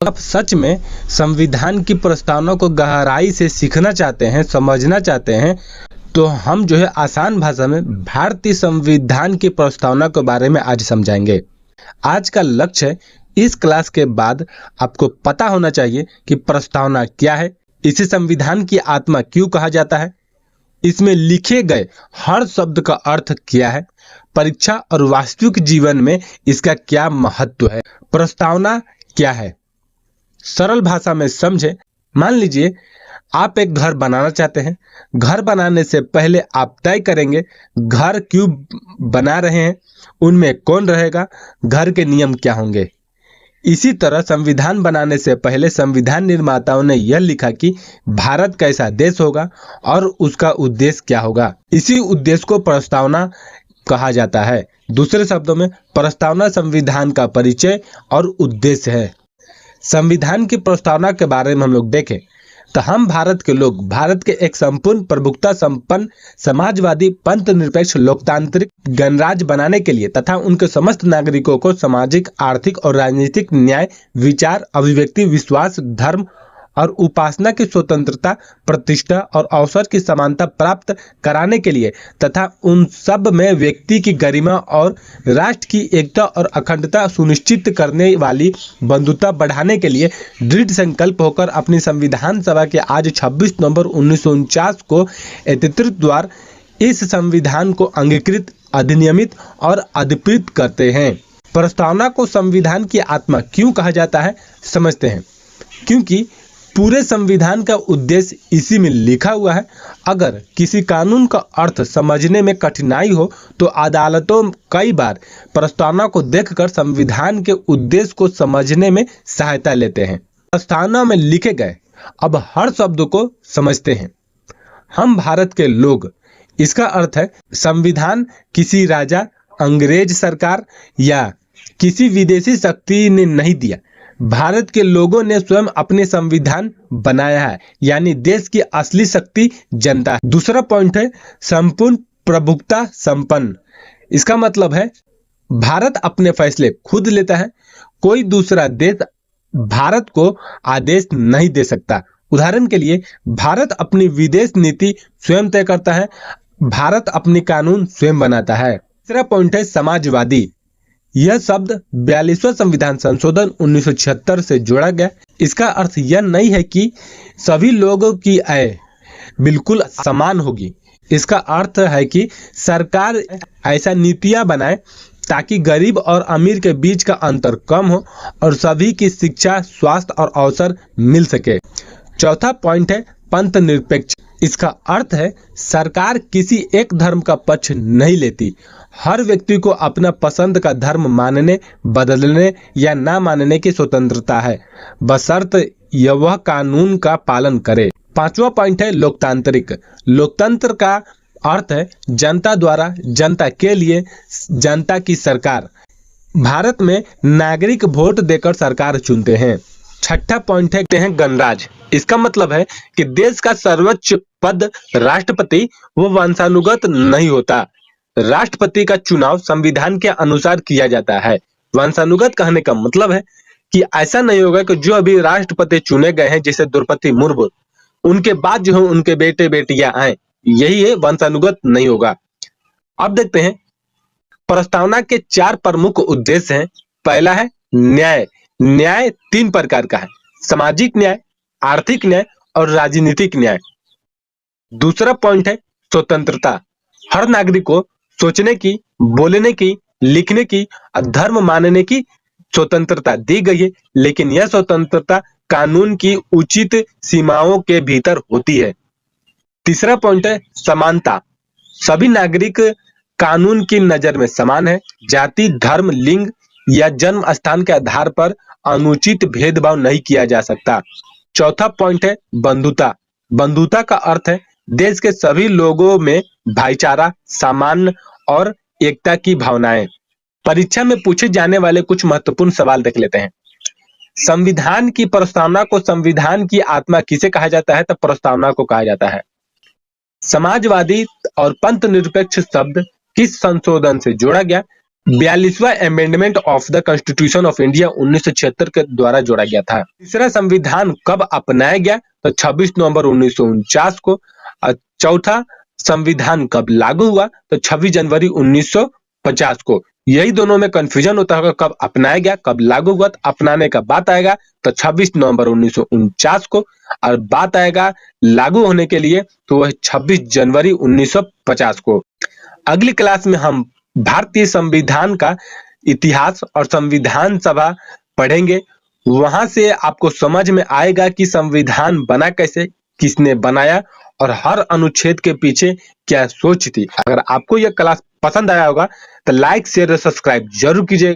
आप सच में संविधान की प्रस्तावना को गहराई से सीखना चाहते हैं, समझना चाहते हैं, तो हम आसान भाषा में भारतीय संविधान की प्रस्तावना के बारे में आज समझाएंगे। आज का लक्ष्य है, इस क्लास के बाद आपको पता होना चाहिए कि प्रस्तावना क्या है, इसे संविधान की आत्मा क्यों कहा जाता है, इसमें लिखे गए हर शब्द का अर्थ क्या है, परीक्षा और वास्तविक जीवन में इसका क्या महत्व है। प्रस्तावना क्या है, सरल भाषा में समझे। मान लीजिए आप एक घर बनाना चाहते हैं। घर बनाने से पहले आप तय करेंगे घर क्यों बना रहे हैं, उनमें कौन रहेगा, घर के नियम क्या होंगे। इसी तरह संविधान बनाने से पहले संविधान निर्माताओं ने यह लिखा कि भारत कैसा देश होगा और उसका उद्देश्य क्या होगा। इसी उद्देश्य को प्रस्तावना कहा जाता है। दूसरे शब्दों में प्रस्तावना संविधान का परिचय और उद्देश्य है। संविधान की प्रस्तावना के बारे में हम लोग देखें तो हम भारत के लोग भारत के एक संपूर्ण प्रभुत्ता संपन्न समाजवादी पंथ निरपेक्ष लोकतांत्रिक गणराज्य बनाने के लिए तथा उनके समस्त नागरिकों को सामाजिक, आर्थिक और राजनीतिक न्याय, विचार, अभिव्यक्ति, विश्वास, धर्म और उपासना की स्वतंत्रता, प्रतिष्ठा और अवसर की समानता प्राप्त कराने के लिए तथा उन सब में व्यक्ति की गरिमा और राष्ट्र की एकता और अखंडता सुनिश्चित करने वाली बंधुता बढ़ाने के लिए दृढ़ संकल्प होकर अपनी संविधान सभा के आज 26 नवंबर 1949 को एकत्रित द्वारा इस संविधान को अंगीकृत, अधिनियमित और अधिकृत करते हैं। प्रस्तावना को संविधान की आत्मा क्यों कहा जाता है, समझते हैं। क्योंकि पूरे संविधान का उद्देश्य इसी में लिखा हुआ है। अगर किसी कानून का अर्थ समझने में कठिनाई हो तो अदालतों कई बार प्रस्तावना को देखकर संविधान के उद्देश्य को समझने में सहायता लेते हैं। प्रस्तावना में लिखे गए अब हर शब्द को समझते हैं। हम भारत के लोग, इसका अर्थ है संविधान किसी राजा, अंग्रेज सरकार या किसी विदेशी शक्ति ने नहीं दिया। भारत के लोगों ने स्वयं अपने संविधान बनाया है, यानी देश की असली शक्ति जनता है। दूसरा पॉइंट है संपूर्ण प्रभुत्ता संपन्न। इसका मतलब है भारत अपने फैसले खुद लेता है, कोई दूसरा देश भारत को आदेश नहीं दे सकता। उदाहरण के लिए भारत अपनी विदेश नीति स्वयं तय करता है, भारत अपनी कानून स्वयं बनाता है। तीसरा पॉइंट है समाजवादी। यह शब्द 42वां संविधान संशोधन 1976 से जोड़ा गया। इसका अर्थ यह नहीं है कि सभी लोगों की आय बिल्कुल समान होगी। इसका अर्थ है कि सरकार ऐसा नीतियां बनाए ताकि गरीब और अमीर के बीच का अंतर कम हो और सभी की शिक्षा, स्वास्थ्य और अवसर मिल सके। चौथा पॉइंट है पंथ निरपेक्ष। इसका अर्थ है सरकार किसी एक धर्म का पक्ष नहीं लेती। हर व्यक्ति को अपना पसंद का धर्म मानने, बदलने या ना मानने की स्वतंत्रता है, बशर्ते यह वह कानून का पालन करे। पांचवा पॉइंट है लोकतांत्रिक। लोकतंत्र का अर्थ है जनता द्वारा, जनता के लिए, जनता की सरकार। भारत में नागरिक वोट देकर सरकार चुनते हैं। छठा पॉइंट है गणराज्य। इसका मतलब है कि देश का सर्वोच्च पद राष्ट्रपति वो वंशानुगत नहीं होता। राष्ट्रपति का चुनाव संविधान के अनुसार किया जाता है। वंशानुगत कहने का मतलब है कि ऐसा नहीं होगा कि जो अभी राष्ट्रपति चुने गए हैं, जैसे द्रौपदी मुर्मू, उनके बाद उनके बेटे बेटियां आए, यही है, वंशानुगत नहीं होगा। अब देखते हैं प्रस्तावना के 4 प्रमुख उद्देश्य हैं। पहला है न्याय। न्याय 3 प्रकार का है, सामाजिक न्याय, आर्थिक न्याय और राजनीतिक न्याय। दूसरा पॉइंट है स्वतंत्रता। हर नागरिक को सोचने की, बोलने की, लिखने की और धर्म मानने की स्वतंत्रता दी गई है, लेकिन यह स्वतंत्रता कानून की उचित सीमाओं के भीतर होती है। तीसरा पॉइंट है समानता। सभी नागरिक कानून की नजर में समान है। जाति, धर्म, लिंग या जन्म स्थान के आधार पर अनुचित भेदभाव नहीं किया जा सकता। चौथा पॉइंट है बंधुता। बंधुता का अर्थ है देश के सभी लोगों में भाईचारा, सामान्य और एकता की भावनाएं। परीक्षा में पूछे जाने वाले कुछ महत्वपूर्ण सवाल देख लेते हैं। संविधान की प्रस्तावना को संविधान की आत्मा किसे कहा जाता है? तो प्रस्तावना को कहा जाता है। समाजवादी और पंथ निरपेक्ष शब्द किस संशोधन से जोड़ा गया? 42वां amendment of the constitution of India 1976 के द्वारा जोड़ा गया था। तीसरा संविधान कब अपनाया गया? तो 26 नवंबर 1949 को। और चौथा संविधान कब लागू हुआ? तो 26 जनवरी 1950 को। यही दोनों में कंफ्यूजन होता होगा, कब अपनाया गया, कब लागू हुआ। तो अपनाने का बात आएगा तो 26 नवंबर 1949 को, और बात आएगा लागू होने के लिए तो वह 26 जनवरी 1950 को। अगली क्लास में हम भारतीय संविधान का इतिहास और संविधान सभा पढ़ेंगे। वहां से आपको समझ में आएगा कि संविधान बना कैसे, किसने बनाया और हर अनुच्छेद के पीछे क्या सोच थी। अगर आपको यह क्लास पसंद आया होगा तो लाइक शेयर और सब्सक्राइब जरूर कीजिए।